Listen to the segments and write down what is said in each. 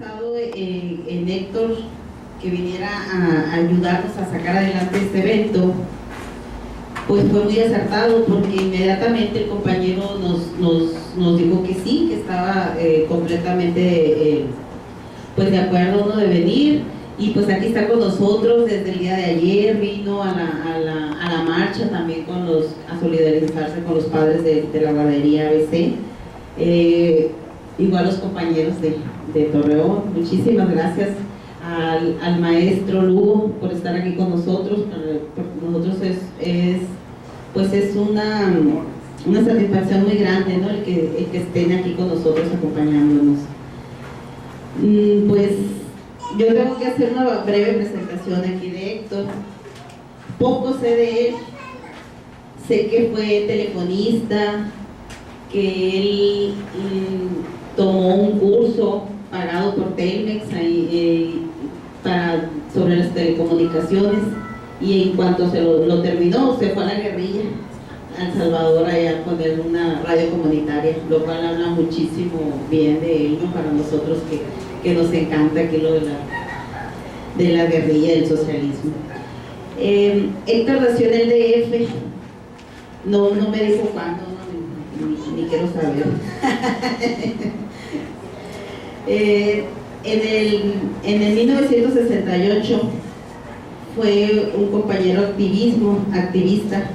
pensado en Héctor que viniera a ayudarnos a sacar adelante este evento, pues fue muy acertado, porque inmediatamente el compañero nos dijo que sí, que estaba completamente pues de acuerdo, ¿no?, de venir, y pues aquí está con nosotros desde el día de ayer. Vino a la marcha también a solidarizarse con los padres de la guardería ABC, igual los compañeros de Torreón. Muchísimas gracias al maestro Lugo por estar aquí con nosotros. Para nosotros es una satisfacción muy grande, ¿no?, el que estén aquí con nosotros acompañándonos. Pues yo tengo que hacer una breve presentación aquí de Héctor. Poco sé de él. Sé que fue telefonista, que él tomó un curso pagado por Telmex sobre las telecomunicaciones, y en cuanto lo terminó, se fue a la guerrilla, a El Salvador, allá a poner una radio comunitaria, lo cual habla muchísimo bien de él, ¿no?, para nosotros que nos encanta aquí lo de la guerrilla del socialismo. Héctor nació en el DF, no me dijo cuándo, ni quiero saber. En el 1968 fue un compañero activista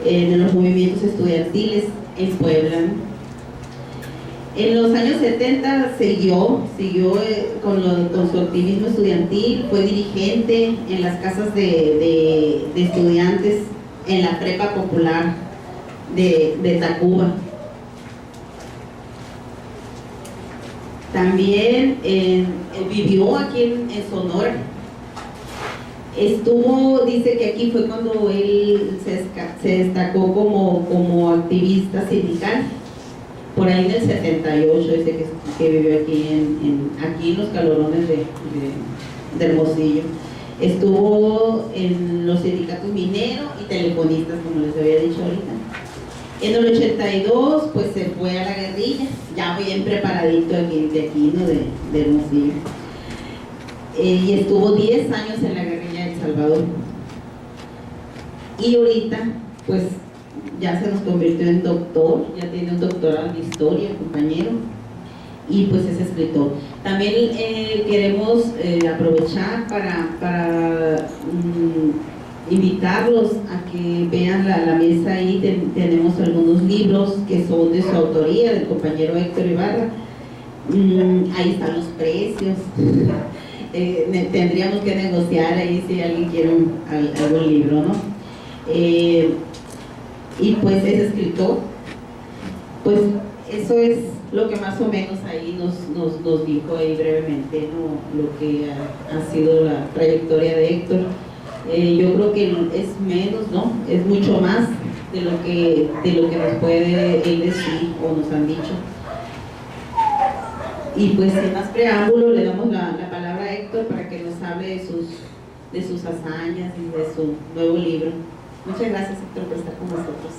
en los movimientos estudiantiles en Puebla, ¿no? En los años 70 siguió con su activismo estudiantil. Fue dirigente en las casas de estudiantes en la prepa popular de Tacuba. También vivió aquí en Sonora. Dice que aquí fue cuando él se destacó como activista sindical, por ahí en el 78, dice que vivió aquí en los calorones de Hermosillo. Estuvo en los sindicatos mineros y telefonistas, como les había dicho ahorita. En el 82 pues se fue a la guerrilla, ya bien preparadito de aquí, ¿no?, de Hermosillo. Y estuvo 10 años en la guerrilla de El Salvador. Y ahorita pues ya se nos convirtió en doctor, ya tiene un doctorado en historia, el compañero, y pues es escritor. También queremos aprovechar para invitarlos a que vean la mesa. Ahí tenemos algunos libros que son de su autoría, del compañero Héctor Ibarra. Ahí están los precios. Tendríamos que negociar ahí si alguien quiere algún libro, ¿no? Y pues es escritor. Pues eso es lo que más o menos ahí nos dijo ahí brevemente, ¿no?, lo que ha sido la trayectoria de Héctor. Yo creo que es menos, ¿no?, es mucho más de lo que nos puede él decir o nos han dicho. Y pues sin más preámbulo le damos la palabra a Héctor para que nos hable de sus hazañas y de su nuevo libro. Muchas gracias, Héctor, por estar con nosotros.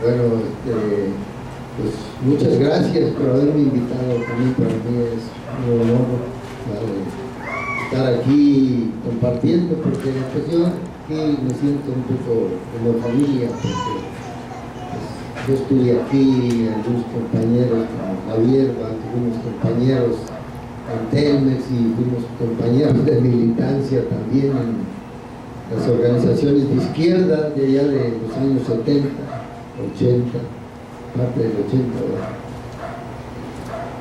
Bueno, pues muchas gracias por haberme invitado. También para mí es un honor, ¿vale?, estar aquí compartiendo, porque pues yo aquí me siento un poco como familia, porque pues, yo estuve aquí, algunos compañeros como Javier, fuimos compañeros en Telmex y fuimos compañeros de militancia también en las organizaciones de izquierda de allá de los años 70, 80, parte del 80, ¿verdad?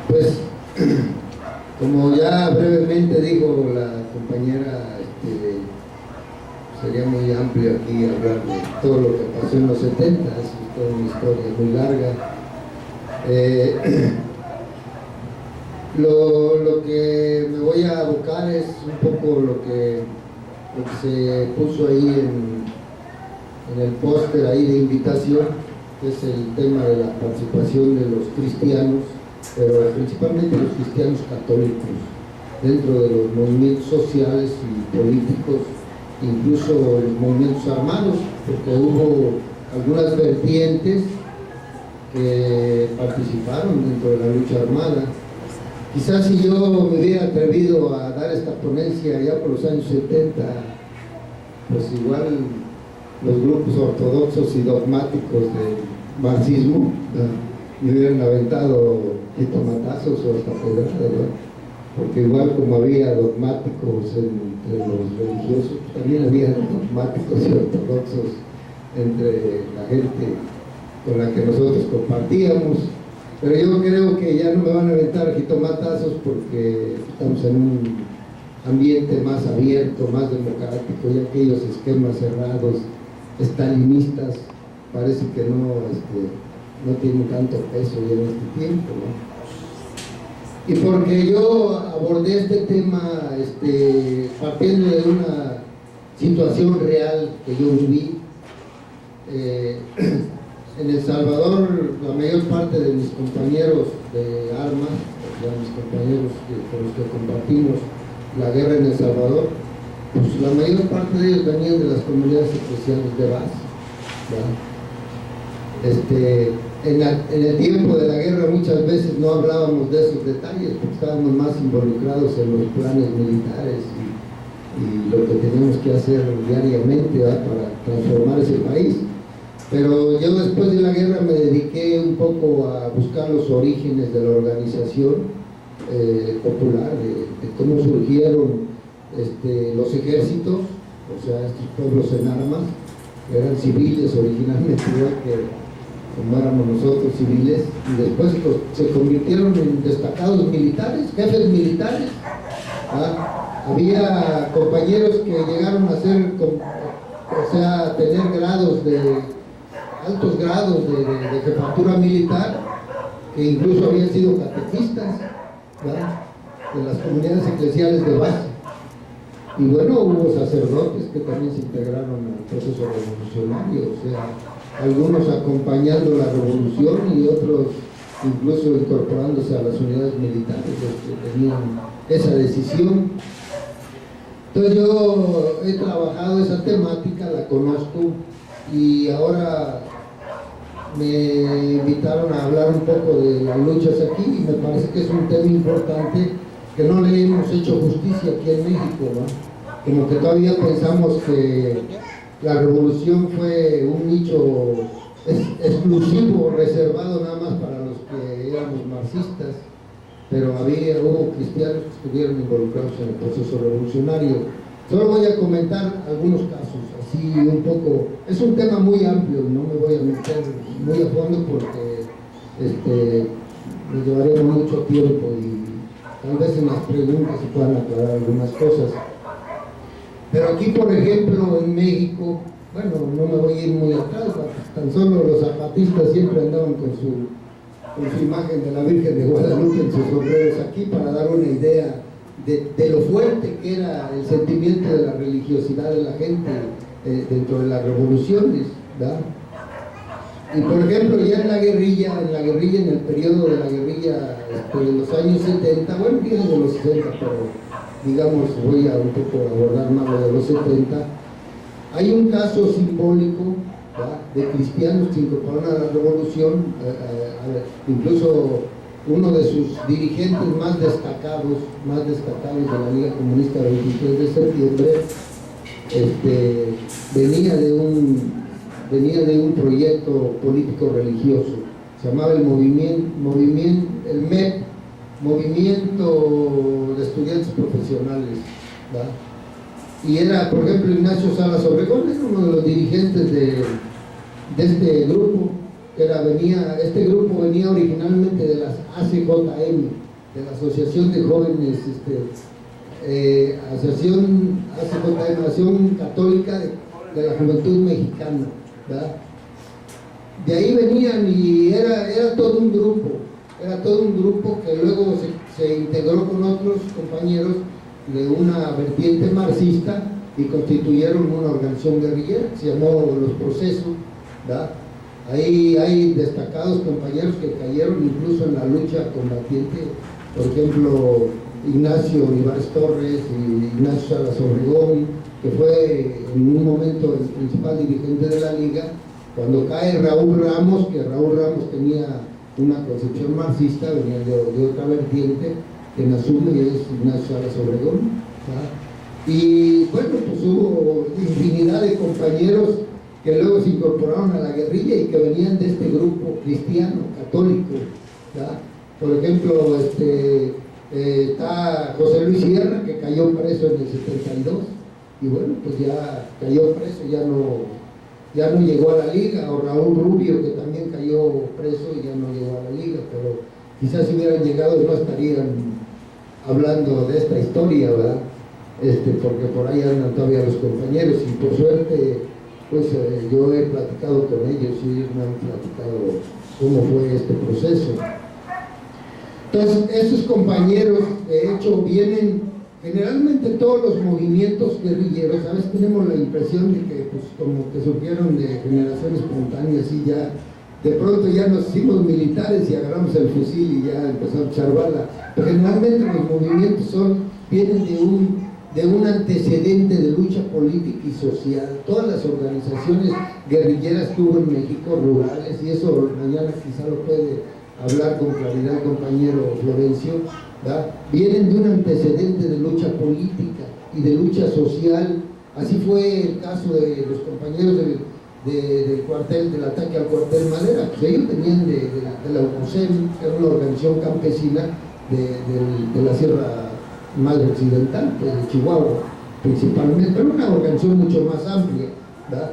Pues como ya brevemente dijo la compañera, sería muy amplio aquí hablar de todo lo que pasó en los 70, es toda una historia muy larga. Lo que me voy a abocar es un poco lo que se puso ahí en el póster ahí de invitación, que es el tema de la participación de los cristianos, pero principalmente los cristianos católicos, dentro de los movimientos sociales y políticos, incluso los movimientos armados, porque hubo algunas vertientes que participaron dentro de la lucha armada. Quizás si yo me hubiera atrevido a dar esta ponencia ya por los años 70, pues igual los grupos ortodoxos y dogmáticos del marxismo me hubieran aventado jitomatazos o hasta pedradas, ¿verdad? Porque igual como había dogmáticos entre los religiosos, también había dogmáticos y ortodoxos entre la gente con la que nosotros compartíamos. Pero yo creo que ya no me van a aventar jitomatazos porque estamos en un ambiente más abierto, más democrático, y aquellos esquemas cerrados, estalinistas, parece que no tienen tanto peso ya en este tiempo, ¿no? Y porque yo abordé este tema partiendo de una situación real que yo viví. En El Salvador, la mayor parte de mis compañeros de armas, mis compañeros con los que compartimos la guerra en El Salvador, pues la mayor parte de ellos venían de las comunidades eclesiales de base, ¿verdad? En el tiempo de la guerra muchas veces no hablábamos de esos detalles porque estábamos más involucrados en los planes militares y lo que teníamos que hacer diariamente, ¿verdad?, para transformar ese país. Pero yo después de la guerra me dediqué un poco a buscar los orígenes de la organización popular, de cómo surgieron los ejércitos, o sea, estos pueblos en armas, que eran civiles originalmente, igual que como éramos nosotros civiles, y después se convirtieron en destacados militares, jefes militares. Había compañeros que llegaron a ser, o sea, tener altos grados de jefatura militar, que incluso habían sido catequistas, ¿verdad?, de las comunidades eclesiales de base. Y bueno, hubo sacerdotes que también se integraron al proceso revolucionario, o sea, algunos acompañando la revolución y otros incluso incorporándose a las unidades militares, que tenían esa decisión. Entonces yo he trabajado esa temática, la conozco, y ahora me invitaron a hablar un poco de las luchas aquí, y me parece que es un tema importante que no le hemos hecho justicia aquí en México, ¿no? Como que todavía pensamos que la revolución fue un nicho exclusivo, reservado nada más para los que éramos marxistas, pero hubo cristianos que estuvieron involucrados en el proceso revolucionario. Solo voy a comentar algunos casos, así un poco. Es un tema muy amplio, no me voy a meter muy a fondo porque nos llevaríamos mucho tiempo y tal vez en las preguntas se puedan aclarar algunas cosas. Pero aquí, por ejemplo, en México, bueno, no me voy a ir muy atrás, tan solo los zapatistas siempre andaban con su imagen de la Virgen de Guadalupe en sus sombreros aquí, para dar una idea de lo fuerte que era el sentimiento de la religiosidad de la gente dentro de las revoluciones, ¿verdad? Y por ejemplo, ya en la guerrilla, en el periodo de la guerrilla de los años 70, bueno, viene de los 60, pero digamos, voy a un poco abordar más lo de los 70, hay un caso simbólico, ¿verdad?, de cristianos que se incorporaron a la revolución, incluso uno de sus dirigentes más destacados de la Liga Comunista del 23 de septiembre, venía de un proyecto político religioso, se llamaba el MEP, Movimiento de Estudiantes Profesionales, ¿verdad? Y era, por ejemplo, Ignacio Salas Obregón, era uno de los dirigentes de este grupo, este grupo venía originalmente de las ACJM, de la Asociación de Jóvenes, Asociación Católica de la Juventud Mexicana, ¿verdad? De ahí venían y era todo un grupo que luego se integró con otros compañeros de una vertiente marxista y constituyeron una organización guerrillera que se llamó Los Procesos, ¿verdad? Ahí hay destacados compañeros que cayeron incluso en la lucha combatiente, por ejemplo, Ignacio Olivares Torres y Ignacio Salas Obregón, que fue en un momento el principal dirigente de la Liga, Cuando cae Raúl Ramos, que Raúl Ramos tenía una concepción marxista, venía de otra vertiente, que asume y es Ignacio Salas Obregón, ¿verdad? Y bueno, pues hubo infinidad de compañeros que luego se incorporaron a la guerrilla y que venían de este grupo cristiano, católico, ¿verdad? Por ejemplo, está José Luis Sierra, que cayó preso en el 72, y bueno, pues ya cayó preso, ya no llegó a la liga, o Raúl Rubio, que también cayó preso y ya no llegó a la liga, pero quizás si hubieran llegado no estarían hablando de esta historia, ¿verdad? Porque por ahí andan todavía los compañeros, y por suerte, pues yo he platicado con ellos y ellos me han platicado cómo fue este proceso. Entonces, esos compañeros, de hecho, vienen generalmente todos los movimientos guerrilleros. A veces tenemos la impresión de que, pues, como que surgieron de generación espontánea, así ya, de pronto ya nos hicimos militares y agarramos el fusil y ya empezamos a echar bala. Pero generalmente los movimientos vienen de un antecedente de lucha política y social. Todas las organizaciones guerrilleras que hubo en México, rurales, y eso mañana quizá lo puede hablar con claridad el compañero Florencio, ¿verdad? Vienen de un antecedente de lucha política y de lucha social. Así fue el caso de los compañeros del cuartel, del ataque al cuartel Madera. Pues ellos venían de la UCEM, que era una organización campesina de la Sierra Madre Occidental, pues de Chihuahua principalmente, pero una organización mucho más amplia, ¿verdad?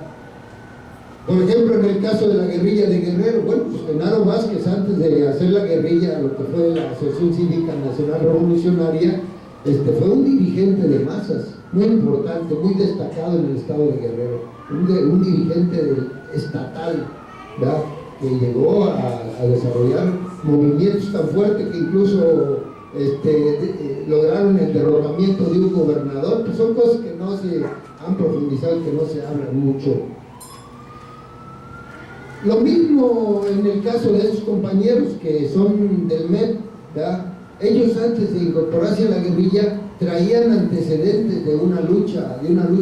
Por ejemplo, en el caso de la guerrilla de Guerrero, bueno, pues Genaro Vázquez, antes de hacer la guerrilla, lo que fue la Asociación Cívica Nacional Revolucionaria, fue un dirigente de masas, muy importante, muy destacado en el estado de Guerrero, un dirigente estatal, ¿verdad? Que llegó a desarrollar movimientos tan fuertes que incluso lograron el derrocamiento de un gobernador. Pues son cosas que no se han profundizado, que no se hablan mucho. Lo mismo en el caso de esos compañeros que son del MEP, ¿verdad? Ellos antes de incorporarse a la guerrilla traían antecedentes de una lucha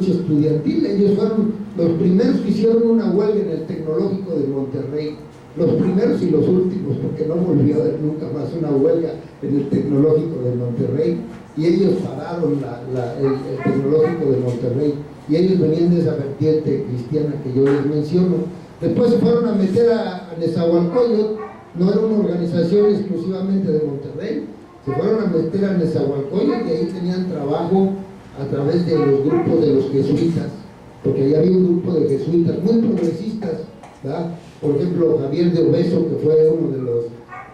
estudiantil. Ellos fueron los primeros que hicieron una huelga en el Tecnológico de Monterrey, los primeros y los últimos, porque no volvió a haber nunca más una huelga en el Tecnológico de Monterrey, y ellos pararon el Tecnológico de Monterrey, y ellos venían de esa vertiente cristiana que yo les menciono. Después se fueron a meter a Nezahualcóyotl, no era una organización exclusivamente de Monterrey, se fueron a meter a Nezahualcóyotl y ahí tenían trabajo a través de los grupos de los jesuitas, porque ahí había un grupo de jesuitas muy progresistas, ¿verdad? Por ejemplo, Javier de Obeso, que fue uno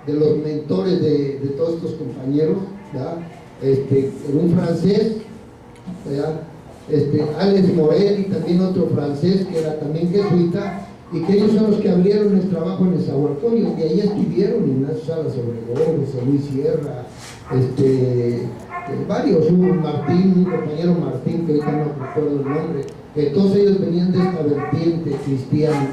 de los mentores de todos estos compañeros, ¿verdad? Un francés, ¿verdad? Alex Morel, y también otro francés que era también jesuita, y que ellos son los que abrieron el trabajo en Nezahualcóyotl, y ahí estuvieron Ignacio Salas Obregón, José Luis Sierra, varios, un compañero Martín, que ahorita no recuerdo el nombre, que todos ellos venían de esta vertiente cristiana,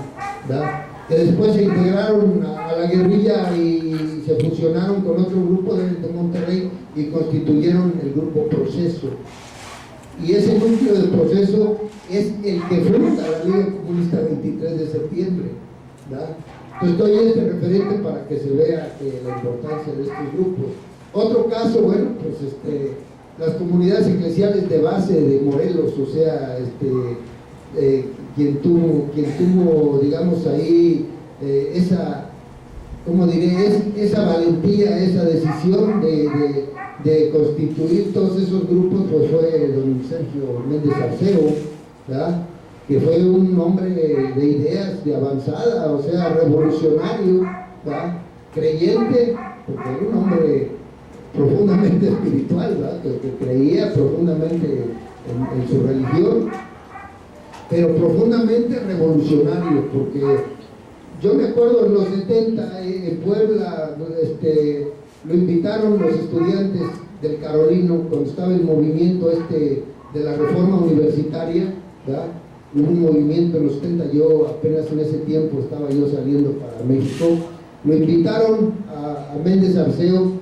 ¿verdad? Que después se integraron a la guerrilla y se fusionaron con otro grupo de Monterrey y constituyeron el grupo Proceso. Y ese núcleo de Proceso es el que funda la Liga Comunista 23 de septiembre, ¿verdad? Entonces doy este referente para que se vea la importancia de estos grupos. Otro caso, bueno, pues las comunidades eclesiales de base de Morelos, o sea, quien tuvo, digamos, ahí esa, ¿cómo diré?, esa valentía, esa decisión de constituir todos esos grupos, pues fue don Sergio Méndez Arceo, ¿verdad? Que fue un hombre de ideas de avanzada, o sea, revolucionario, ¿verdad? Creyente, porque era un hombre profundamente espiritual, ¿verdad? Que creía profundamente en su religión, pero profundamente revolucionario, porque yo me acuerdo en los 70 en Puebla, lo invitaron los estudiantes del Carolino cuando estaba el movimiento de la reforma universitaria, ¿verdad? Hubo un movimiento en los 70, yo apenas en ese tiempo estaba yo saliendo para México, lo invitaron a Méndez Arceo,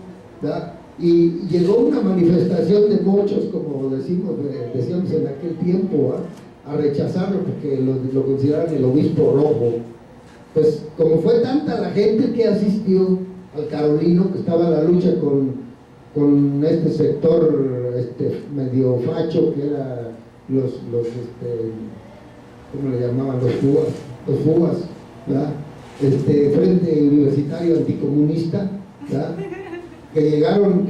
¿verdad? Y llegó una manifestación de mochos, como decíamos en aquel tiempo, ¿verdad? A rechazarlo porque lo consideraban el obispo rojo, pues como fue tanta la gente que asistió al Carolino, que estaba en la lucha con este sector medio facho, que era ¿cómo le llamaban? Los fugas, ¿verdad? Frente Universitario Anticomunista, ¿verdad? que llegaron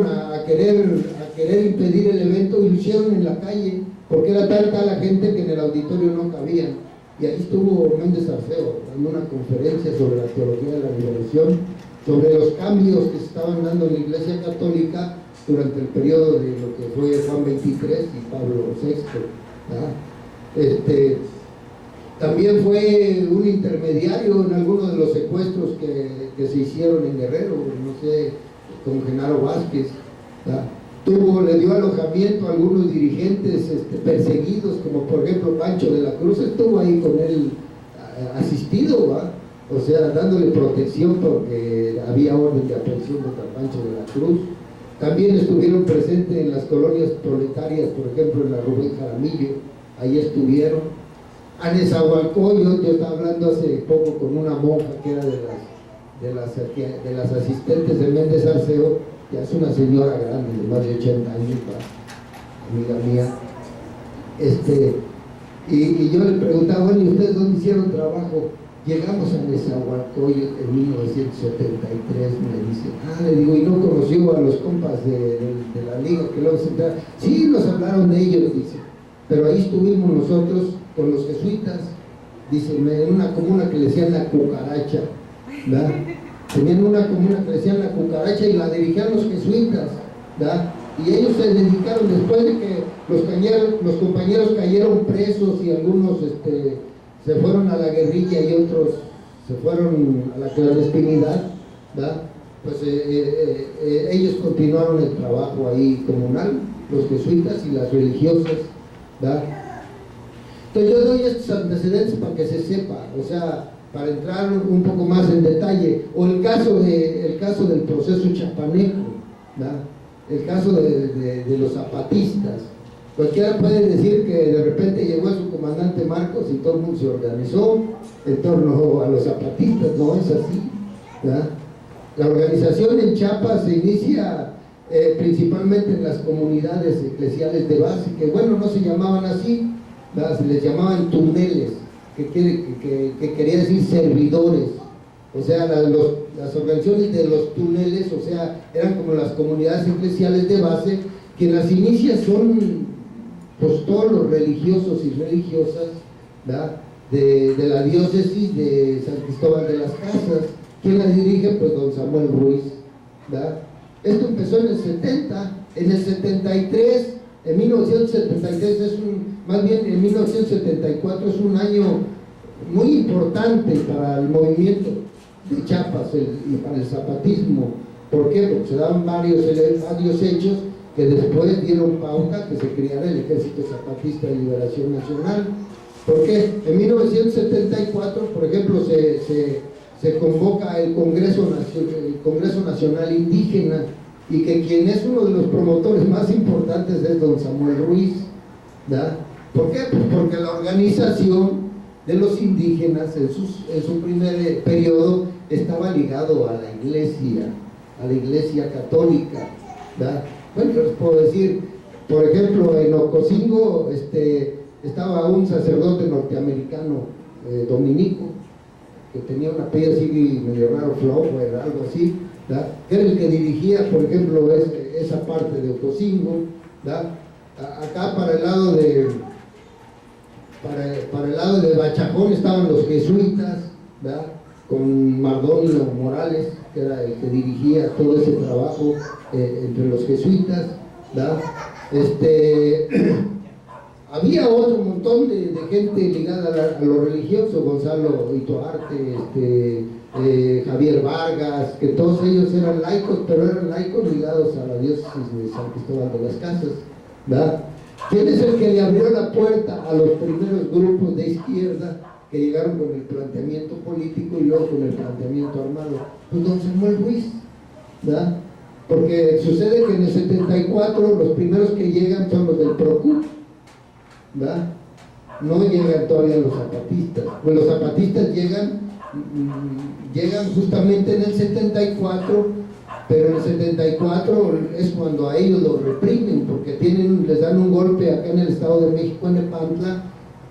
a querer impedir el evento, y lo hicieron en la calle, porque era tanta la gente que en el auditorio no cabían. Y ahí estuvo Méndez Arceo dando una conferencia sobre la teología de la liberación, sobre los cambios que se estaban dando en la Iglesia Católica durante el periodo de lo que fue Juan XXIII y Pablo VI, ¿verdad? También fue un intermediario en algunos de los secuestros que se hicieron en Guerrero, no sé, con Genaro Vázquez, ¿verdad? Le dio alojamiento a algunos dirigentes perseguidos, como por ejemplo Pancho de la Cruz, estuvo ahí con él asistido, ¿verdad? O sea, dándole protección porque había orden de aprehensión contra Pancho de la Cruz. También estuvieron presentes en las colonias proletarias, por ejemplo en la Rubén Jaramillo, ahí estuvieron. A Nezahualcóyotl, yo estaba hablando hace poco con una monja que era de las asistentes de Méndez Arceo, ya es una señora grande, de más de 80 años, amiga mía. Y yo le preguntaba, bueno, ¿y ustedes dónde hicieron trabajo? Llegamos a Nezahualcóyotl en 1973, me dice. Le digo, ¿y no conoció a los compas de la liga que luego se entraron? Sí, nos hablaron de ellos, dice, pero ahí estuvimos nosotros con los jesuitas, dice, en una comuna que le decían La Cucaracha, ¿verdad? Tenían una comuna que le decían La Cucaracha y la dirigían los jesuitas, ¿verdad? Y ellos se dedicaron, después de que los compañeros cayeron presos y algunos se fueron a la guerrilla y otros se fueron a la clandestinidad, ¿verdad? Pues ellos continuaron el trabajo ahí comunal, los jesuitas y las religiosas, ¿verdad? Entonces yo doy estos antecedentes para que se sepa, o sea, para entrar un poco más en detalle. O el caso del proceso chapaneco, ¿verdad? El caso de los zapatistas. Cualquiera puede decir que de repente llegó su comandante Marcos y todo el mundo se organizó en torno a los zapatistas. No es así, ¿verdad? La organización en Chiapas se inicia principalmente en las comunidades eclesiales de base, que bueno, no se llamaban así, ¿verdad? Se les llamaban tuneles, que quería decir servidores. O sea, las organizaciones de los túneles, o sea, eran como las comunidades eclesiales de base, que las inicias son pues todos los religiosos y religiosas, ¿verdad? De la diócesis de San Cristóbal de las Casas. ¿Quién las dirige? Pues don Samuel Ruiz, ¿verdad? Esto empezó en el 70, en el 73, en 1973 más bien en 1974 es un año muy importante para el movimiento de Chiapas y para el zapatismo. ¿Por qué? Porque se daban varios hechos que después dieron pauta que se creara el Ejército Zapatista de Liberación Nacional. ¿Por qué? En 1974, por ejemplo, se convoca el Congreso Nacional Indígena, y que quien es uno de los promotores más importantes es don Samuel Ruiz, ¿verdad? ¿Por qué? Pues porque la organización de los indígenas en su primer periodo estaba ligado a la iglesia católica, ¿verdad? Bueno, les puedo decir, por ejemplo, en Ocosingo estaba un sacerdote norteamericano, dominico, que tenía un apellido así medio raro, Flower, algo así, ¿verdad? Que era el que dirigía, por ejemplo, esa parte de Ocosingo, ¿verdad? Acá para el lado de Bachajón estaban los jesuitas, ¿verdad? Con Mardonio Morales, que era el que dirigía todo ese trabajo entre los jesuitas, ¿verdad? Había otro montón de gente ligada a lo religioso, Gonzalo Itoarte, Javier Vargas, que todos ellos eran laicos, pero eran laicos ligados a la diócesis de San Cristóbal de las Casas, ¿verdad? ¿Quién es el que le abrió la puerta a los primeros grupos de izquierda que llegaron con el planteamiento político y luego con el planteamiento armado? Pues don Samuel Ruiz, ¿verdad? Porque sucede que en el 74 los primeros que llegan son los del PROCUP, ¿verdad? No llegan todavía los zapatistas. Pues los zapatistas llegan llegan justamente en el 74, pero en el 74 es cuando a ellos los reprimen, porque les dan un golpe acá en el Estado de México, en Nepantla,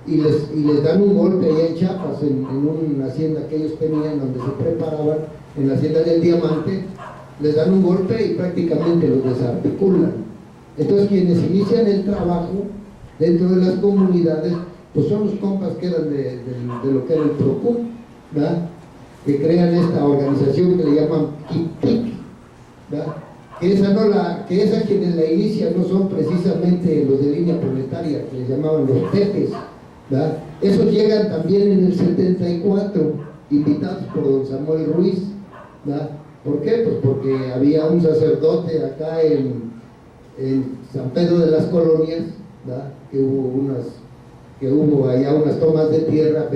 y les dan un golpe allá en Chiapas, en una hacienda que ellos tenían, donde se preparaban, en la hacienda del Diamante, les dan un golpe y prácticamente los desarticulan. Entonces quienes inician el trabajo dentro de las comunidades, pues son los compas que eran de lo que era el PROCUP, ¿verdad? Que crean esta organización que le llaman PIC, ¿verdad? Que esa quienes la inician no son precisamente los de línea proletaria, que les llamaban los pepes, ¿verdad? Esos llegan también en el 74, invitados por don Samuel Ruiz, ¿verdad? ¿Por qué? Pues porque había un sacerdote acá en San Pedro de las Colonias, ¿verdad? Que hubo allá unas tomas de tierra,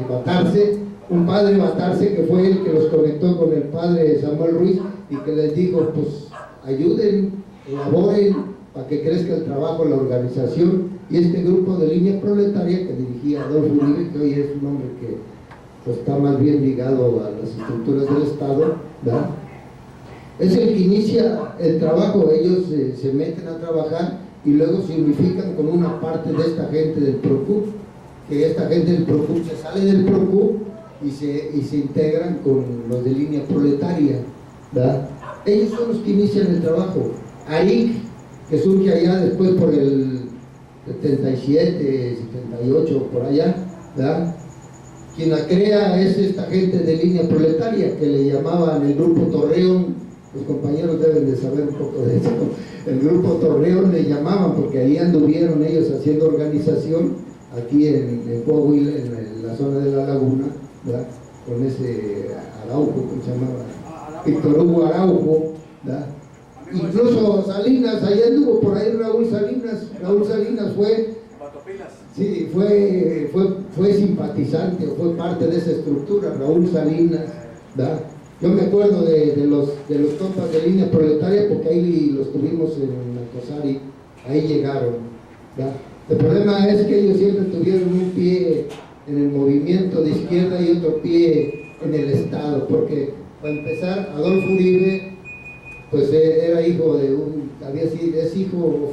Batarse, un padre Batarse, que fue el que los conectó con el padre Samuel Ruiz y que les dijo, pues ayuden, elaboren para que crezca el trabajo, la organización. Y este grupo de línea proletaria que dirigía Adolfo Uribe, que hoy es un hombre que pues, está más bien ligado a las estructuras del Estado, ¿verdad? Es el que inicia el trabajo. Ellos se meten a trabajar y luego se unifican con una parte de esta gente del PROCUP, que esta gente del PROCUP se sale del PROCUP y se integran con los de línea proletaria, ¿verdad? Ellos son los que inician el trabajo. ARIC, que surge allá después por el 77, 78, por allá, ¿verdad? Quien la crea es esta gente de línea proletaria, que le llamaban el Grupo Torreón. Los compañeros deben de saber un poco de eso. El Grupo Torreón le llamaban porque ahí anduvieron ellos haciendo organización, aquí en Coahuila, en la zona de la Laguna, ¿verdad? Con ese Araujo, ¿cómo se llamaba? Víctor Hugo Araujo, ¿verdad? Incluso Salinas, ahí anduvo por ahí Raúl Salinas fue, sí, fue simpatizante o fue parte de esa estructura, Raúl Salinas, ¿verdad? Yo me acuerdo de los compas de línea proletaria porque ahí los tuvimos en Nacosari, ahí llegaron, ¿verdad? El problema es que ellos siempre tuvieron un pie en el movimiento de izquierda y otro pie en el Estado, porque para empezar Adolfo Uribe pues era hijo de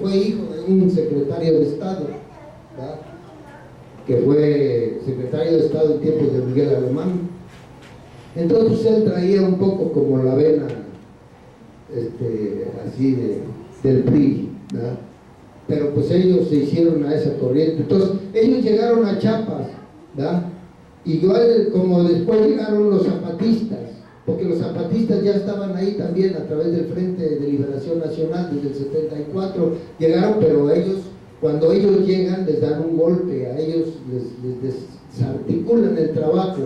fue hijo de un secretario de Estado, ¿verdad? Que fue secretario de Estado en tiempos de Miguel Alemán. Entonces él traía un poco como la vena así del PRI, ¿verdad? Pero pues ellos se hicieron a esa corriente. Entonces ellos llegaron a Chiapas, ¿verdad? Igual como después llegaron los zapatistas, porque los zapatistas ya estaban ahí también a través del Frente de Liberación Nacional desde el 74, llegaron, pero ellos, cuando ellos llegan, les dan un golpe, a ellos les desarticulan el trabajo,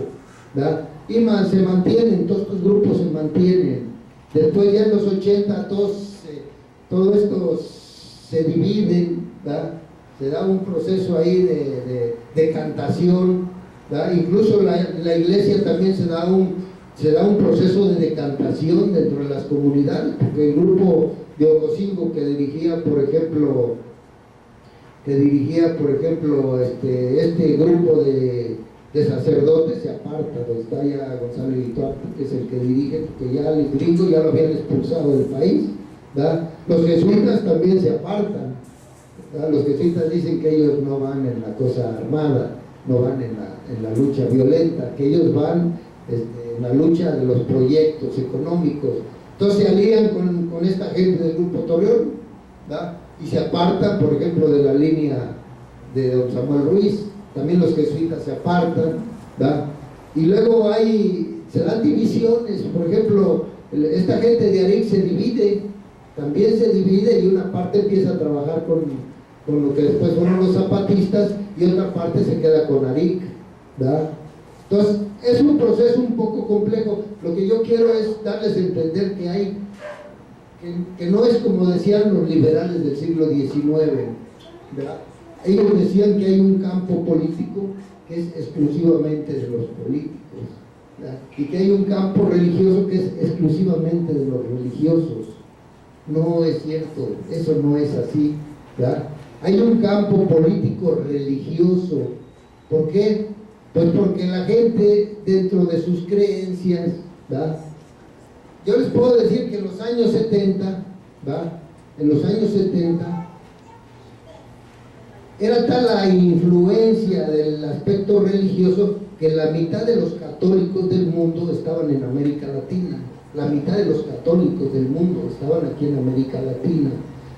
¿verdad? Y se mantienen, todos estos grupos se mantienen. Después ya en los 80 todo esto se dividen, ¿verdad? Se da un proceso ahí de decantación, ¿verdad? Incluso la iglesia también se da un proceso de decantación dentro de las comunidades, porque el grupo de Ocosingo que dirigía por ejemplo este grupo de sacerdotes se aparta, donde está ya Gonzalo Ituarte, que es el que dirige, porque ya el gringo ya lo habían expulsado del país, ¿verdad? Los jesuitas también se apartan, ¿verdad? Los jesuitas dicen que ellos no van en la cosa armada, no van en la lucha violenta, que ellos van en la lucha de los proyectos económicos. Entonces se alían con esta gente del Grupo Torreón, ¿verdad? Y se apartan, por ejemplo, de la línea de don Samuel Ruiz. También los jesuitas se apartan, ¿verdad? Y luego se dan divisiones. Por ejemplo, esta gente de ARIC también se divide, y una parte empieza a trabajar con lo que después fueron los zapatistas y otra parte se queda con ARIC, ¿verdad? Entonces es un proceso un poco complejo. Lo que yo quiero es darles a entender que no es como decían los liberales del siglo XIX, ¿verdad? Ellos decían que hay un campo político que es exclusivamente de los políticos, ¿verdad? Y que hay un campo religioso que es exclusivamente de los religiosos. No es cierto, eso no es así, ¿verdad? Hay un campo político religioso. ¿Por qué? Pues porque la gente, dentro de sus creencias, ¿verdad? Yo les puedo decir que en los años 70, ¿verdad? En los años 70, era tal la influencia del aspecto religioso que la mitad de los católicos del mundo estaban en América Latina. La mitad de los católicos del mundo estaban aquí en América Latina.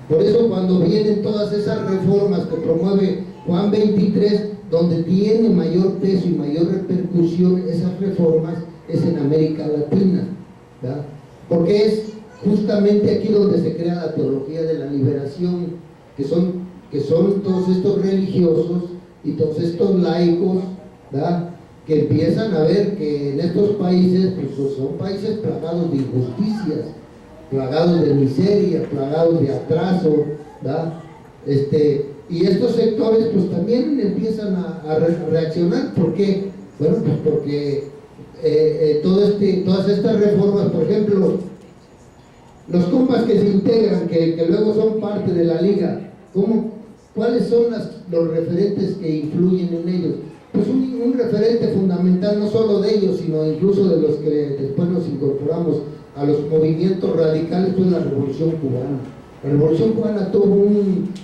Por eso cuando vienen todas esas reformas que promueve Juan 23, donde tiene mayor peso y mayor repercusión esas reformas, es en América Latina, ¿verdad? Porque es justamente aquí donde se crea la teología de la liberación, que son todos estos religiosos y todos estos laicos, ¿verdad? Que empiezan a ver que en estos países, pues son países plagados de injusticias, plagados de miseria, plagados de atraso, ¿verdad? Y estos sectores pues también empiezan a reaccionar. ¿Por qué? Bueno, pues porque todas estas reformas, por ejemplo, los compas que se integran, que luego son parte de la liga, ¿cuáles son los referentes que influyen en ellos? Pues un referente fundamental, no solo de ellos, sino incluso de los que después nos incorporamos a los movimientos radicales, fue la Revolución Cubana. La Revolución Cubana tuvo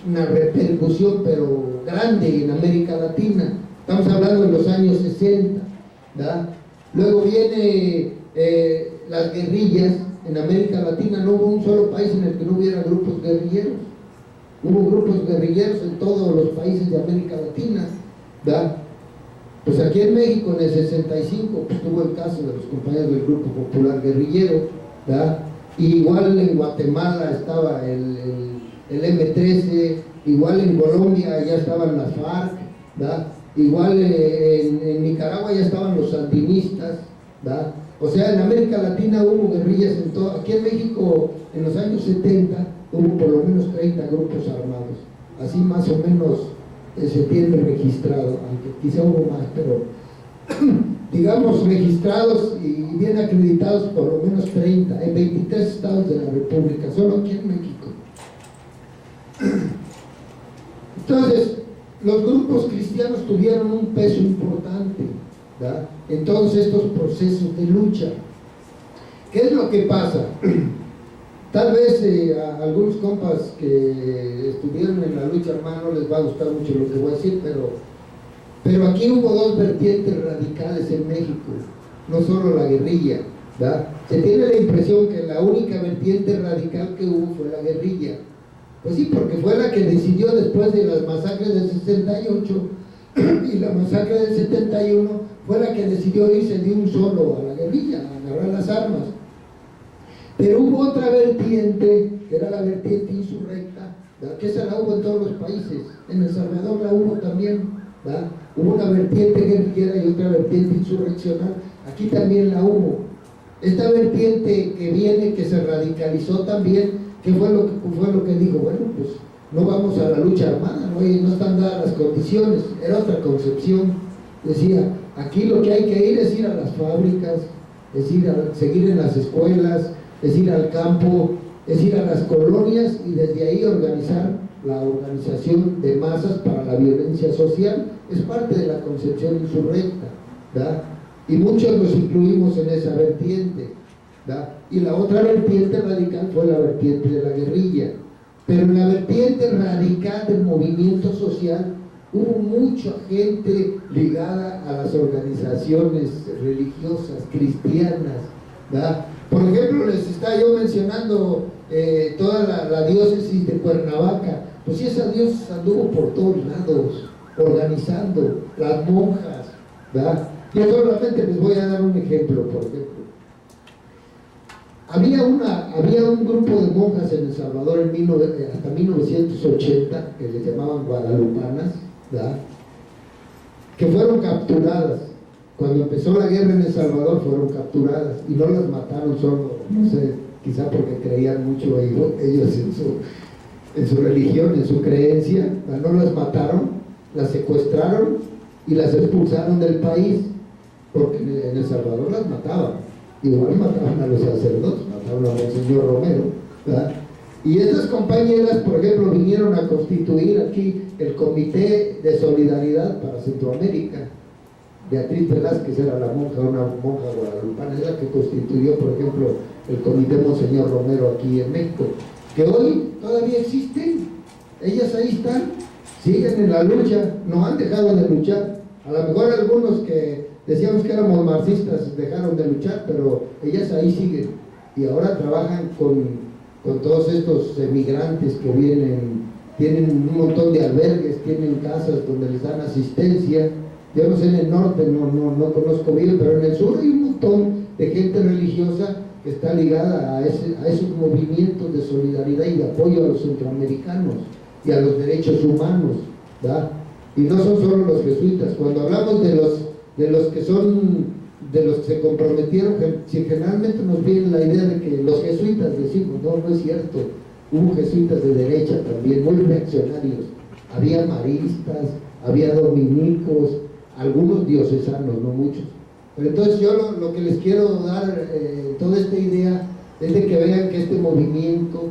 una repercusión, pero grande en América Latina. Estamos hablando de los años 60, ¿verdad? Luego viene las guerrillas. En América Latina no hubo un solo país en el que no hubiera grupos guerrilleros. Hubo grupos guerrilleros en todos los países de América Latina, ¿verdad? Pues aquí en México en el 65 pues tuvo el caso de los compañeros del Grupo Popular Guerrillero, ¿verdad? Y igual en Guatemala estaba el M13, igual en Colombia ya estaban las FARC, ¿verdad? Igual en Nicaragua ya estaban los sandinistas, ¿verdad? O sea, en América Latina hubo guerrillas en todo. Aquí en México en los años 70 hubo por lo menos 30 grupos armados, así más o menos se tiene registrado, aunque quizá hubo más, pero digamos registrados y bien acreditados por lo menos 30 en 23 estados de la República, solo aquí en México. Entonces, los grupos cristianos tuvieron un peso importante, ¿verdad?, en todos estos procesos de lucha. ¿Qué es lo que pasa? Tal vez a algunos compas que estuvieron en la lucha armada no les va a gustar mucho lo que voy a decir, pero aquí hubo dos vertientes radicales en México, no solo la guerrilla, ¿verdad? Se tiene la impresión que la única vertiente radical que hubo fue la guerrilla. Pues sí, porque fue la que decidió después de las masacres del 68 y la masacre del 71, fue la que decidió irse de un solo a la guerrilla, a agarrar las armas. Pero hubo otra vertiente, que era la vertiente insurrecta, ¿verdad?, que esa la hubo en todos los países. En El Salvador la hubo también, ¿verdad? Hubo una vertiente guerrillera y otra vertiente insurreccional. Aquí también la hubo. Esta vertiente que viene, que se radicalizó también, ¿qué fue lo que dijo? Bueno, pues no vamos a la lucha armada, no están dadas las condiciones. Era otra concepción. Decía, aquí lo que hay que ir es ir a las fábricas, es ir a seguir en las escuelas, es ir al campo, es ir a las colonias y desde ahí organizar la organización de masas para la violencia social. Es parte de la concepción insurrecta, ¿verdad? Y muchos nos incluimos en esa vertiente, ¿verdad? Y la otra vertiente radical fue la vertiente de la guerrilla. Pero en la vertiente radical del movimiento social hubo mucha gente ligada a las organizaciones religiosas, cristianas, ¿verdad? Por ejemplo, les estaba yo mencionando toda la diócesis de Cuernavaca. Pues sí, esa diócesis anduvo por todos lados, organizando, las monjas, ¿verdad? Yo solamente les voy a dar un ejemplo, por ejemplo. Había un grupo de monjas en El Salvador hasta 1980, que les llamaban guadalupanas, ¿verdad?, que fueron capturadas. Cuando empezó la guerra en El Salvador fueron capturadas y no las mataron solo, no sé, quizá porque creían mucho ellos en su religión, en su creencia. No las mataron, las secuestraron y las expulsaron del país, porque en El Salvador las mataban. Igual mataban a los sacerdotes, mataron a Monseñor Romero, ¿verdad? Y estas compañeras, por ejemplo, vinieron a constituir aquí el Comité de Solidaridad para Centroamérica, Beatriz Velázquez era la monja, una monja guadalupana, es la que constituyó, por ejemplo, el Comité Monseñor Romero aquí en México, que hoy todavía existen. Ellas ahí están, siguen en la lucha, no han dejado de luchar. A lo mejor algunos que decíamos que éramos marxistas dejaron de luchar, pero ellas ahí siguen y ahora trabajan con todos estos emigrantes que vienen, tienen un montón de albergues, tienen casas donde les dan asistencia. Yo no sé en el norte, no conozco bien, pero en el sur hay un montón de gente religiosa que está ligada a esos movimientos de solidaridad y de apoyo a los centroamericanos y a los derechos humanos, ¿verdad? Y no son solo los jesuitas. Cuando hablamos de los que se comprometieron, si generalmente nos viene la idea de que los jesuitas, decimos, no es cierto. Hubo jesuitas de derecha también, muy reaccionarios. Había maristas, había dominicos, algunos diocesanos, no muchos. Pero entonces yo lo que les quiero dar, toda esta idea, es de que vean que este movimiento,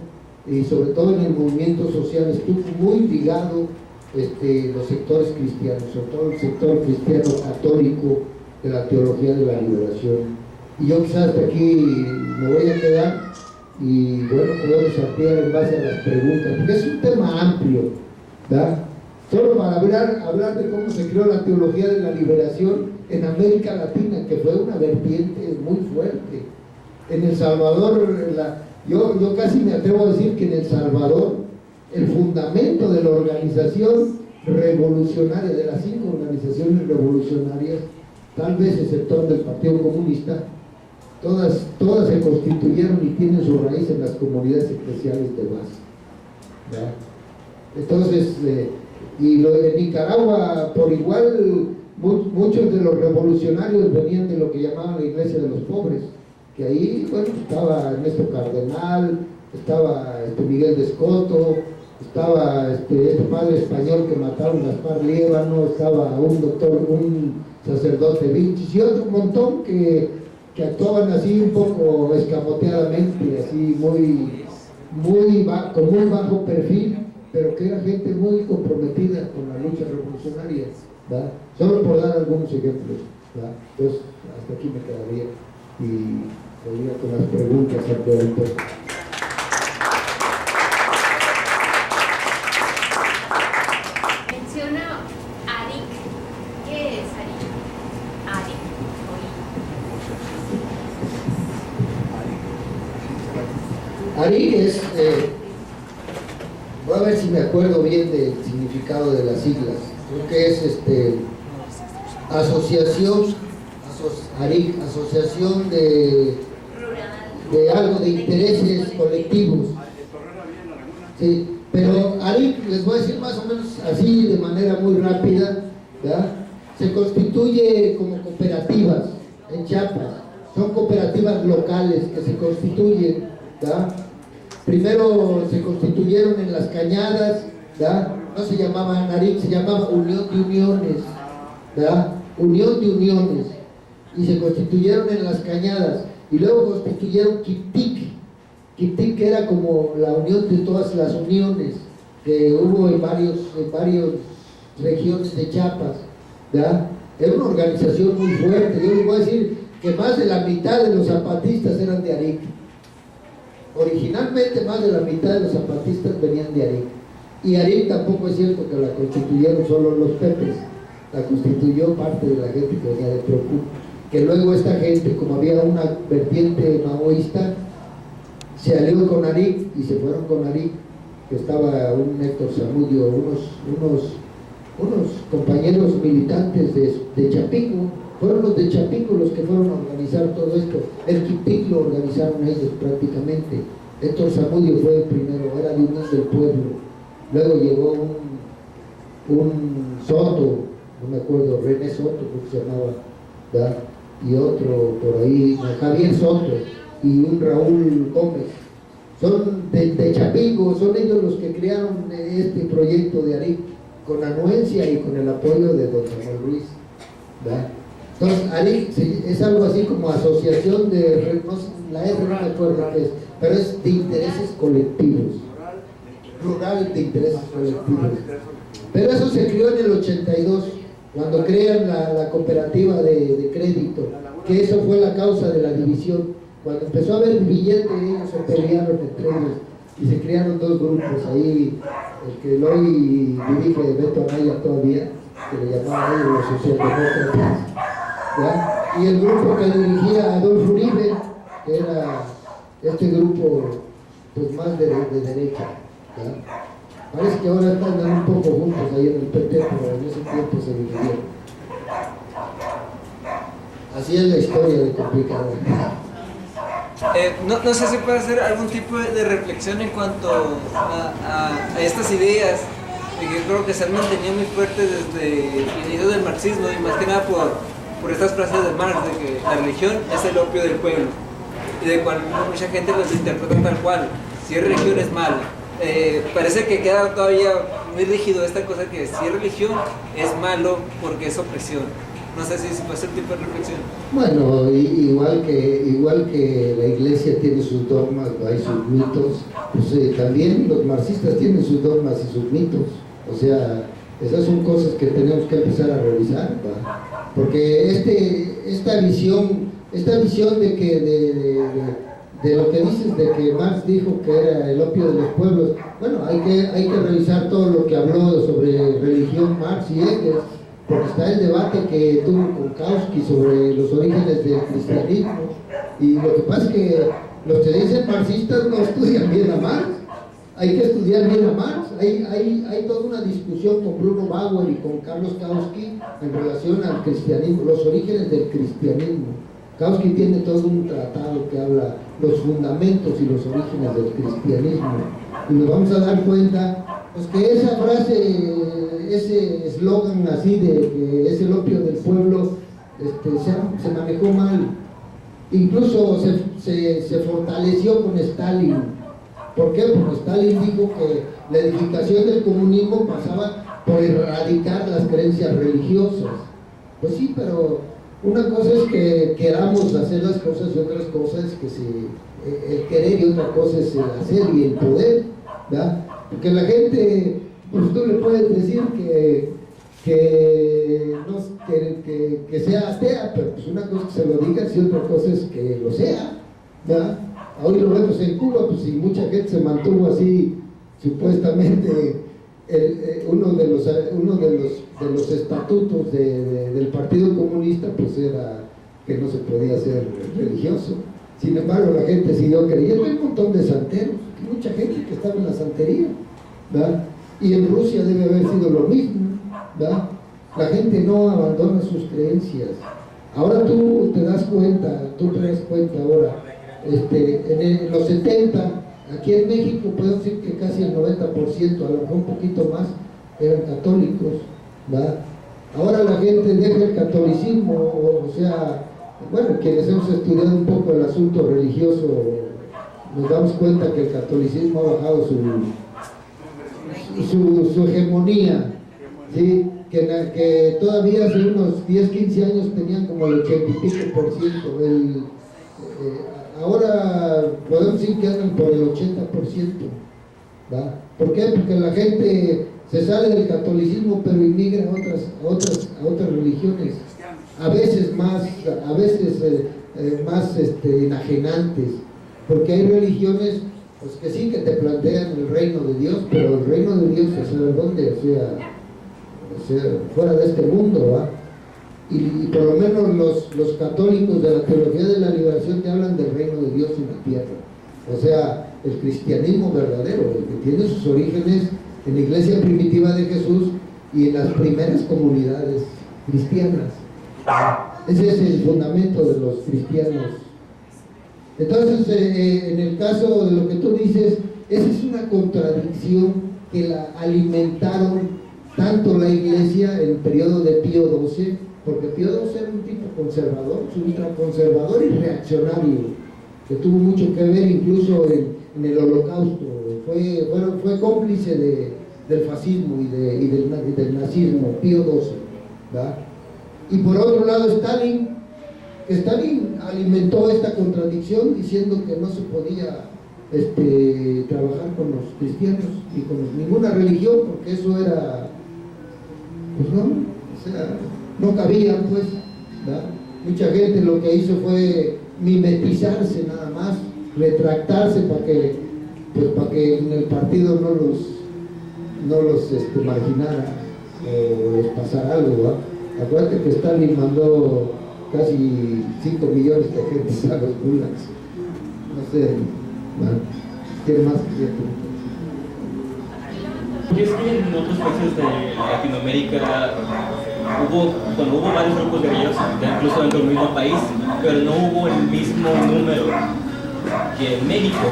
y sobre todo en el movimiento social, estuvo muy ligado los sectores cristianos, sobre todo el sector cristiano católico de la teología de la liberación. Y yo quizás hasta aquí me voy a quedar y bueno, podemos ampliar en base a las preguntas, porque es un tema amplio, ¿verdad? Solo para hablar de cómo se creó la teología de la liberación en América Latina, que fue una vertiente muy fuerte. En El Salvador, yo casi me atrevo a decir que en El Salvador el fundamento de la organización revolucionaria, de las 5 organizaciones revolucionarias, tal vez excepto del Partido Comunista, todas se constituyeron y tienen su raíz en las comunidades eclesiales de base, ¿verdad? Entonces, en Nicaragua, por igual, muchos de los revolucionarios venían de lo que llamaban la Iglesia de los Pobres, que ahí, bueno, estaba Ernesto Cardenal, estaba Miguel de Escoto, estaba este padre español que mataron a Gaspar Liébano, estaba un sacerdote Vinchis y otro montón que actuaban así un poco escamoteadamente, así con muy bajo perfil, pero que era gente muy comprometida con la lucha revolucionaria, ¿verdad? Solo por dar algunos ejemplos, ¿verdad? Entonces, hasta aquí me quedaría y seguiría con las preguntas al doctor. Menciona ARIC. ¿Qué es ARIC? ARIC. ARIC es, voy a ver si me acuerdo bien del significado de las siglas. Creo que es ARIC, asociación de algo de intereses colectivos. Sí, pero ARIC, les voy a decir más o menos así de manera muy rápida, ¿verdad? Se constituye como cooperativas en Chiapas, son cooperativas locales que se constituyen, ¿verdad? Primero se constituyeron en Las Cañadas, ¿verdad? No se llamaban ARIC, se llamaba Unión de Uniones, ¿verdad? Unión de Uniones, y se constituyeron en Las Cañadas, y luego constituyeron Quiptic, que era como la unión de todas las uniones que hubo en varias regiones de Chiapas, ¿verdad? Era una organización muy fuerte. Yo les voy a decir que más de la mitad de los zapatistas eran de ARIC. Originalmente más de la mitad de los zapatistas venían de ARIC. Y ARIC tampoco es cierto que la constituyeron solo los pepes, la constituyó parte de la gente que venía de Procú, que luego esta gente, como había una vertiente maoísta, se alió con ARIC y se fueron con ARIC, que estaba un Héctor Zamudio, unos compañeros militantes de Chapingo. Fueron los de Chapingo los que fueron a organizar todo esto. El Quiptic lo organizaron ellos prácticamente. Héctor Zamudio fue el primero, era de Unión del Pueblo. Luego llegó un Soto, no me acuerdo, René Soto, creo que se llamaba, ¿verdad? Y otro por ahí, Javier Soto, y un Raúl Gómez. Son de Chapingo, son ellos los que crearon este proyecto de ARIC, con anuencia y con el apoyo de don Samuel Ruiz, ¿verdad? Entonces, ARIC es algo así como asociación de, la R no me acuerdo qué es, pero es de intereses colectivos, rural de intereses colectivos. Pero eso se creó en el 82, cuando crean la cooperativa de crédito, que eso fue la causa de la división. Cuando empezó a haber billete, ellos se pelearon entre ellos y se crearon dos grupos ahí, el que hoy dirige Beto Anaya todavía, que le llamaban ellos los socialdemócratas, ¿ya? Y el grupo que dirigía Adolfo Uribe, que era este grupo pues más de derecha, ¿ya? Parece que ahora están un poco juntos ahí en el PT, pero en ese tiempo se dividieron. Así es la historia de complicada. No sé si puede hacer algún tipo de reflexión en cuanto a estas ideas que yo creo que se han mantenido muy fuertes desde el inicio del marxismo, y más que nada por estas frases de Marx de que la religión es el opio del pueblo, y de cual mucha gente los interpreta tal cual: si es religión es malo. Parece que queda todavía muy rígido esta cosa que si es religión es malo porque es opresión. No sé si puede ser un tipo de reflexión. Bueno, igual que la iglesia tiene sus dogmas, hay sus mitos, pues también los marxistas tienen sus dogmas y sus mitos. O sea, esas son cosas que tenemos que empezar a revisar, ¿va? Porque esta visión de lo que dices, de que Marx dijo que era el opio de los pueblos, bueno, hay que revisar todo lo que habló sobre religión Marx y Engels, porque está el debate que tuvo con Kautsky sobre los orígenes del cristianismo, y lo que pasa es que los que dicen marxistas no estudian bien a Marx. Hay que estudiar bien a Marx. Hay toda una discusión con Bruno Bauer y con Carlos Kautsky en relación al cristianismo, los orígenes del cristianismo. Kautsky tiene todo un tratado que habla los fundamentos y los orígenes del cristianismo, y nos vamos a dar cuenta pues que esa frase, ese eslogan así de que es el opio del pueblo, se manejó mal. Incluso se fortaleció con Stalin. ¿Por qué? Porque Stalin dijo que la edificación del comunismo pasaba por erradicar las creencias religiosas. Pues sí, pero una cosa es que queramos hacer las cosas y otras cosas es que el querer, y otra cosa es el hacer y el poder, ¿verdad? Porque la gente, pues tú le puedes decir que sea atea, pero pues una cosa es que se lo digas y otra cosa es que lo sea, ¿verdad? Hoy lo vemos en Cuba, pues y mucha gente se mantuvo así, supuestamente. Uno de los estatutos del Partido Comunista pues era que no se podía ser religioso. Sin embargo, la gente siguió creyendo. Hay un montón de santeros, mucha gente que estaba en la santería, ¿verdad? Y en Rusia debe haber sido lo mismo, ¿verdad? La gente no abandona sus creencias. Ahora tú te das cuenta ahora, en los 70, aquí en México puedo decir que casi el 90%, a lo mejor un poquito más, eran católicos, ¿verdad? Ahora la gente deja el catolicismo, o sea, bueno, quienes hemos estudiado un poco el asunto religioso, nos damos cuenta que el catolicismo ha bajado su hegemonía, ¿sí? Que todavía hace unos 10, 15 años tenían como el 80 y pico por ciento. Ahora podemos decir que andan por el 80%, ¿va? ¿Por qué? Porque la gente se sale del catolicismo pero inmigra a otras religiones, a veces más enajenantes, porque hay religiones pues que sí que te plantean el reino de Dios, pero el reino de Dios es saber dónde, o sea, fuera de este mundo, ¿va? Y por lo menos los católicos de la teología de la liberación te hablan del reino de Dios en la tierra, o sea, el cristianismo verdadero, el que tiene sus orígenes en la iglesia primitiva de Jesús y en las primeras comunidades cristianas. Ese es el fundamento de los cristianos. Entonces, en el caso de lo que tú dices, esa es una contradicción que la alimentaron tanto la iglesia en el periodo de Pío XII, porque Pío XII era un tipo conservador, ultraconservador y reaccionario, que tuvo mucho que ver incluso en el Holocausto, fue cómplice del fascismo y del nazismo, Pío XII, ¿verdad? Y por otro lado Stalin alimentó esta contradicción diciendo que no se podía trabajar con los cristianos ni con ninguna religión, porque eso era, pues no, O sea, no cabían, pues, ¿verdad? Mucha gente lo que hizo fue mimetizarse nada más, retractarse para que en el partido no los marginara o les pasara algo, ¿verdad? Acuérdate que Stalin mandó casi 5 millones de gente a los gulags. No sé, ¿verdad? ¿Qué más que Y es que en otros países de Latinoamérica hubo varios grupos guerrilleros, incluso dentro del mismo país, pero no hubo el mismo número que en México.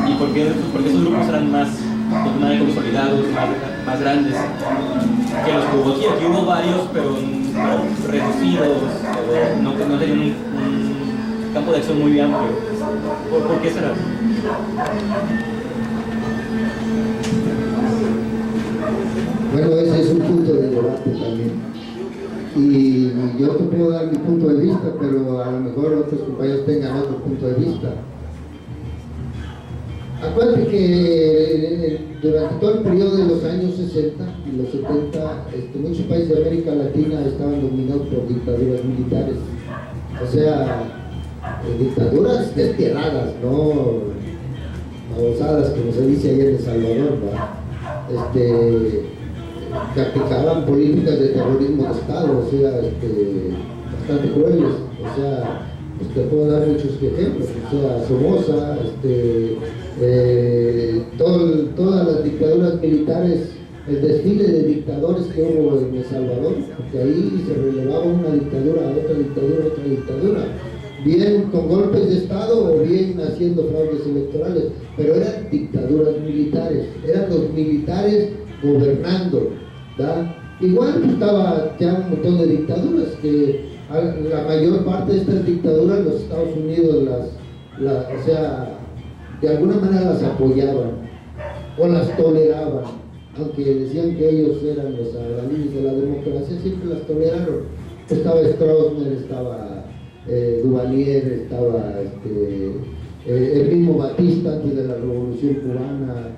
¿Y por qué? Porque esos grupos eran más consolidados, más grandes que los que hubo aquí. Aquí hubo varios, pero reducidos, no tenían un campo de acción muy amplio. ¿Por qué será? Bueno, ese es un punto de debate también. Y yo te puedo dar mi punto de vista, pero a lo mejor otros compañeros tengan otro punto de vista. Acuérdate que durante todo el periodo de los años 60 y los 70, muchos países de América Latina estaban dominados por dictaduras militares. O sea, dictaduras desterradas, no abusadas, como se dice allá en El Salvador, ¿va? Que aplicaban políticas de terrorismo de Estado, o sea, bastante crueles. O sea, te puedo dar muchos ejemplos, o sea, Somoza, todas las dictaduras militares, el desfile de dictadores que hubo en El Salvador, porque ahí se relevaba una dictadura a otra dictadura, bien con golpes de Estado o bien haciendo fraudes electorales, pero eran dictaduras militares, eran los militares gobernando, ¿verdad? Igual estaba ya un montón de dictaduras que la mayor parte de estas dictaduras los Estados Unidos o sea, de alguna manera las apoyaban o las toleraban, aunque decían que ellos eran los alarinos de la democracia, siempre las toleraron. Estaba Stroessner, estaba Duvalier, estaba el mismo Batista antes de la Revolución Cubana.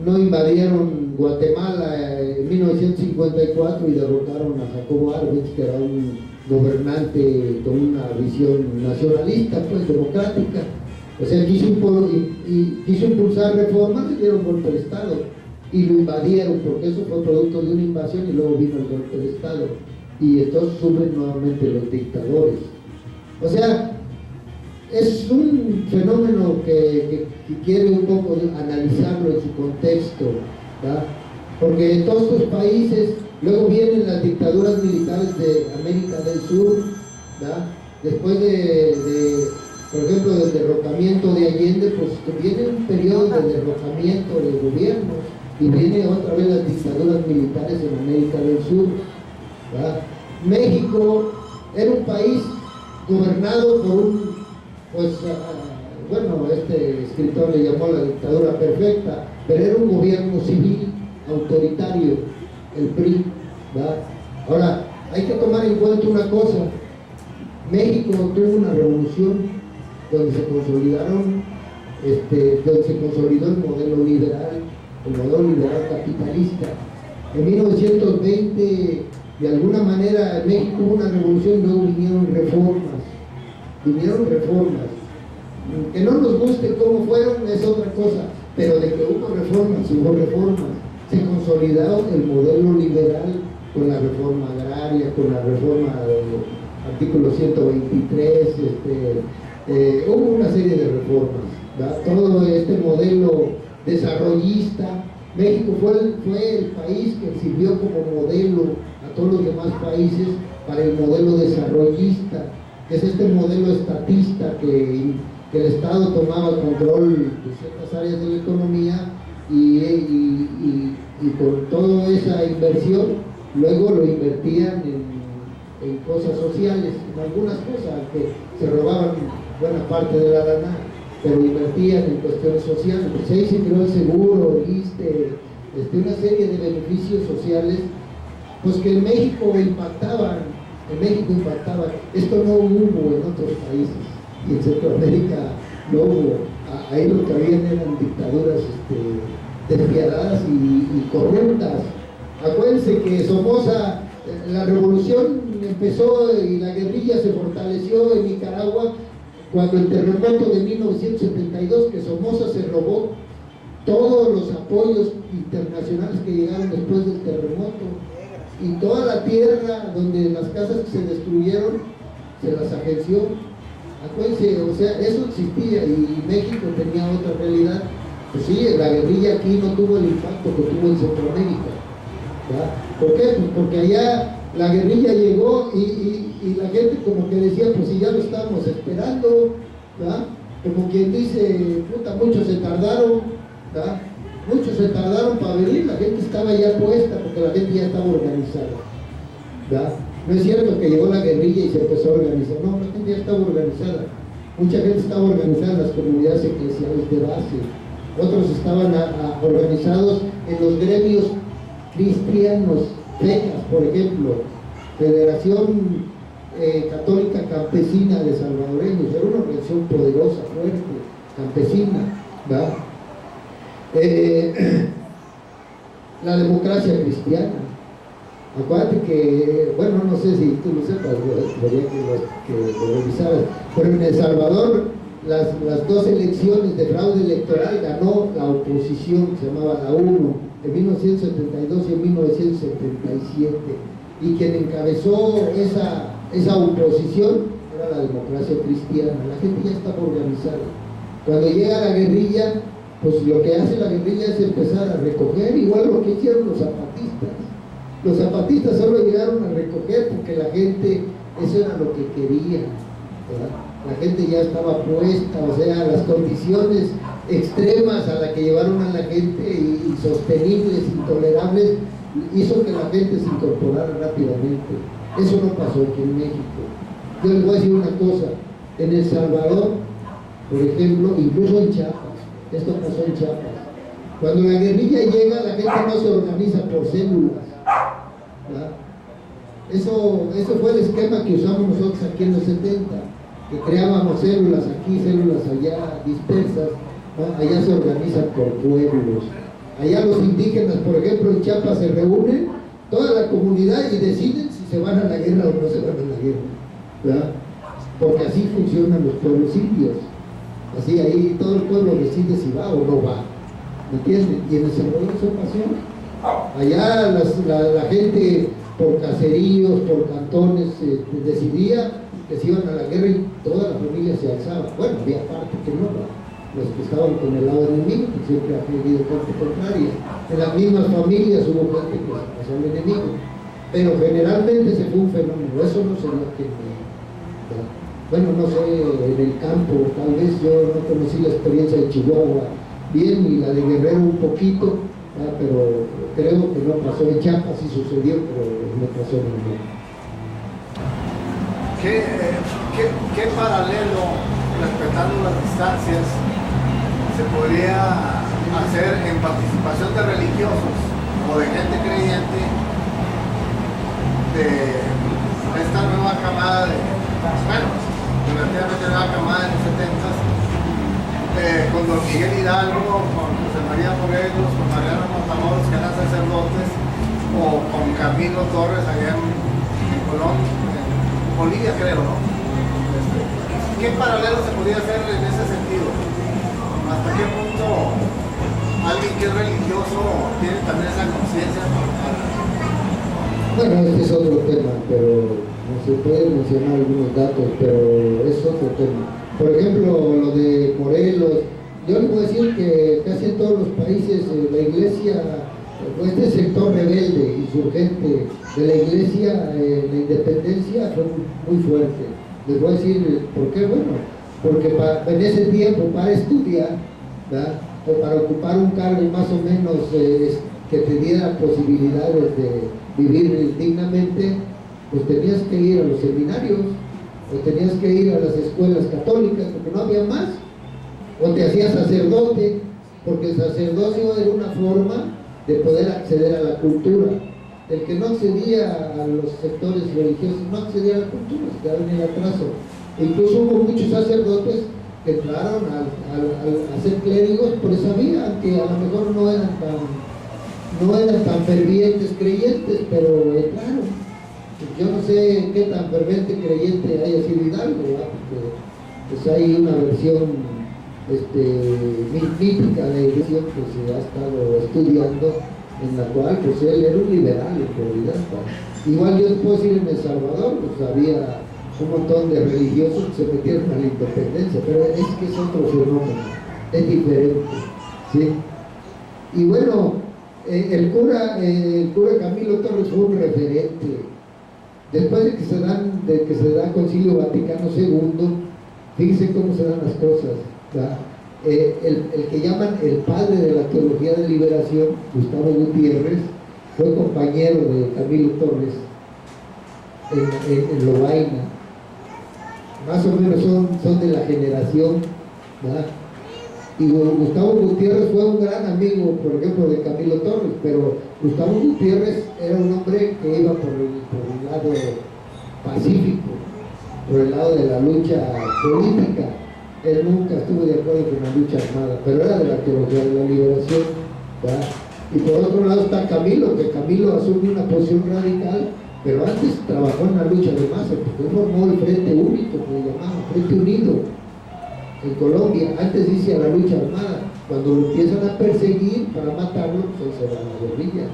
No invadieron Guatemala en 1954 y derrotaron a Jacobo Arbenz, que era un gobernante con una visión nacionalista, pues democrática. O sea, quiso impulsar reformas, le dieron golpe de Estado y lo invadieron, porque eso fue producto de una invasión y luego vino el golpe de Estado. Y entonces suben nuevamente los dictadores. O sea, es un fenómeno que quiere un poco analizarlo en su contexto, ¿verdad? Porque en todos estos países, luego vienen las dictaduras militares de América del Sur, ¿verdad? Después por ejemplo, del derrocamiento de Allende, pues viene un periodo de derrocamiento de gobiernos y viene otra vez las dictaduras militares en América del Sur, ¿verdad? México era un país gobernado por este escritor le llamó la dictadura perfecta, pero era un gobierno civil autoritario, el PRI, ¿verdad? Ahora, hay que tomar en cuenta una cosa: México tuvo una revolución donde se consolidó el modelo liberal capitalista. En 1920, de alguna manera, en México hubo una revolución y luego vinieron reformas. Que no nos guste cómo fueron es otra cosa, pero de que hubo reformas. Se consolidó el modelo liberal con la reforma agraria, con la reforma del artículo 123, hubo una serie de reformas, ¿verdad? Todo este modelo desarrollista. México fue el país que sirvió como modelo a todos los demás países para el modelo desarrollista, que es este modelo estatista que el Estado tomaba control de ciertas áreas de la economía y con toda esa inversión luego lo invertían en cosas sociales, en algunas cosas que se robaban buena parte de la lana, pero invertían en cuestiones sociales. Pues ahí se creó el seguro, el ISSSTE, una serie de beneficios sociales, pues que en México impactaban. Esto no hubo en otros países, y en Centroamérica no hubo. Ahí lo que habían eran dictaduras despiadadas y corruptas. Acuérdense que Somoza la revolución empezó y la guerrilla se fortaleció en Nicaragua cuando el terremoto de 1972, que Somoza se robó todos los apoyos internacionales que llegaron después del terremoto, y toda la tierra donde las casas que se destruyeron se las agenció. Acuérdense, o sea, eso existía y México tenía otra realidad. Pues sí, la guerrilla aquí no tuvo el impacto que tuvo en Centroamérica, ¿verdad? ¿Por qué? Pues porque allá la guerrilla llegó y la gente como que decía, pues si ya lo estábamos esperando, ¿verdad? Como quien dice, puta, muchos se tardaron, ¿verdad? Muchos se tardaron para venir, la gente estaba ya puesta porque la gente ya estaba organizada, ¿verdad? No es cierto que llegó la guerrilla y se empezó a organizar, no, la gente ya estaba organizada. Mucha gente estaba organizada en las comunidades eclesiales de base, otros estaban organizados en los gremios cristianos, FECAS, por ejemplo, Federación Católica Campesina de Salvadoreños, era una organización poderosa, fuerte, campesina, ¿verdad? La democracia cristiana. Acuérdate que, bueno, no sé si tú lo sepas, podría que lo revisaras, pero en El Salvador las dos elecciones de fraude electoral ganó la oposición, que se llamaba la UNO, en 1972 y en 1977, y quien encabezó esa oposición era la democracia cristiana. La gente ya estaba organizada. Cuando llega la guerrilla, pues lo que hace la guerrilla es empezar a recoger, igual lo que hicieron los zapatistas. Los zapatistas solo llegaron a recoger porque la gente, eso era lo que quería, ¿verdad? La gente ya estaba puesta, o sea, las condiciones extremas a las que llevaron a la gente y sostenibles, intolerables, hizo que la gente se incorporara rápidamente. Eso no pasó aquí en México. Yo les voy a decir una cosa, en El Salvador, por ejemplo, incluso en Chiapas, esto pasó en Chiapas, cuando la guerrilla llega, la gente no se organiza por células, ¿verdad? Eso fue el esquema que usamos nosotros aquí en los 70, que creábamos células aquí, células allá, dispersas, ¿no? Allá se organizan por pueblos. Allá los indígenas, por ejemplo, en Chiapas se reúnen, toda la comunidad, y deciden si se van a la guerra o no se van a la guerra, ¿verdad? Porque así funcionan los pueblos indios. Así ahí todo el pueblo decide si va o no va, ¿me entienden? Y en El Salvador eso pasó. Allá la gente por caseríos, por cantones, decidía que se iban a la guerra y toda la familia se alzaba. Bueno, había parte que no, los que estaban con el lado enemigo, que siempre ha habido parte contraria. En las mismas familias hubo gente que se pasó al enemigo. Pero generalmente se fue un fenómeno, eso no se dio aquí en México. Bueno, no sé, en el campo, tal vez yo no conocí la experiencia de Chihuahua bien, y la de Guerrero un poquito, pero creo que no pasó. En Chiapas sí sucedió, pero no pasó en México. ¿Qué paralelo, respetando las distancias, se podría hacer en participación de religiosos o de gente creyente de esta nueva camada relativamente nueva camada de los 70s, con Don Miguel Hidalgo, con José María Morelos, con Mariano Matamoros, que eran sacerdotes, o con Camilo Torres allá en Colombia, en Bolivia, creo, ¿no? ¿Qué paralelo se podría hacer en ese sentido? ¿Hasta qué punto alguien que es religioso tiene también esa conciencia? Bueno, este es otro tema, pero no se pueden mencionar algunos datos, pero es otro tema. Por ejemplo, lo de Morelos, yo les voy a decir que casi en todos los países la iglesia, este sector rebelde, insurgente de la iglesia, la independencia fue muy fuerte. Les voy a decir por qué. Bueno, porque en ese tiempo para estudiar, ¿verdad?, o para ocupar un cargo más o menos que te diera posibilidades de vivir dignamente, pues tenías que ir a los seminarios, o tenías que ir a las escuelas católicas, porque no había más, o te hacías sacerdote, porque el sacerdocio era una forma de poder acceder a la cultura. El que no accedía a los sectores religiosos no accedía a la cultura, se quedaba en el atraso. E incluso hubo muchos sacerdotes que entraron a ser clérigos por esa vía, que a lo mejor no eran tan fervientes creyentes, pero entraron. yo no sé qué tan ferviente creyente haya sido Hidalgo, ¿verdad? Porque pues hay una versión mítica de edición que se ha estado estudiando, en la cual pues él era un liberal en realidad, ¿verdad? Igual yo puedo decir en El Salvador, pues había un montón de religiosos que se metieron a la independencia, pero es que es otro fenómeno, es diferente, ¿sí? Y bueno, el cura Camilo Torres fue un referente. Después de que se da Concilio Vaticano II, fíjense cómo se dan las cosas, ¿verdad? El que llaman el padre de la teología de liberación, Gustavo Gutiérrez, fue compañero de Camilo Torres en Lovaina. Más o menos son de la generación, ¿verdad? Y Gustavo Gutiérrez fue un gran amigo, por ejemplo, de Camilo Torres, pero Gustavo Gutiérrez era un hombre que iba por el lado pacífico, por el lado de la lucha política. Él nunca estuvo de acuerdo con la lucha armada, pero era de la teología de la liberación, ¿verdad? Y por otro lado está Camilo, que Camilo asume una posición radical, pero antes trabajó en la lucha de masa, porque él formó el Frente Único, que le llamaban Frente Unido, en Colombia. Antes dice a la lucha armada, cuando lo empiezan a perseguir para matarlo, pues se va a la guerrilla.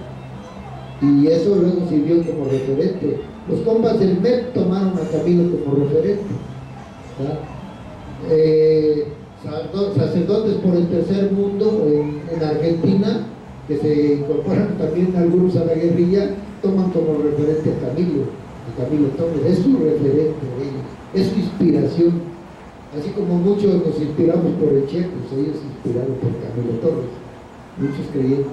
Y eso luego sirvió como referente. Los compas del MEP tomaron a Camilo como referente, ¿verdad? Sacerdotes por el tercer mundo en Argentina, que se incorporan también algunos a la guerrilla, toman como referente a Camilo Torres. Es su referente, es su inspiración. Así como muchos nos inspiramos por el Che, pues ellos se inspiraron por Camilo Torres, muchos creyentes.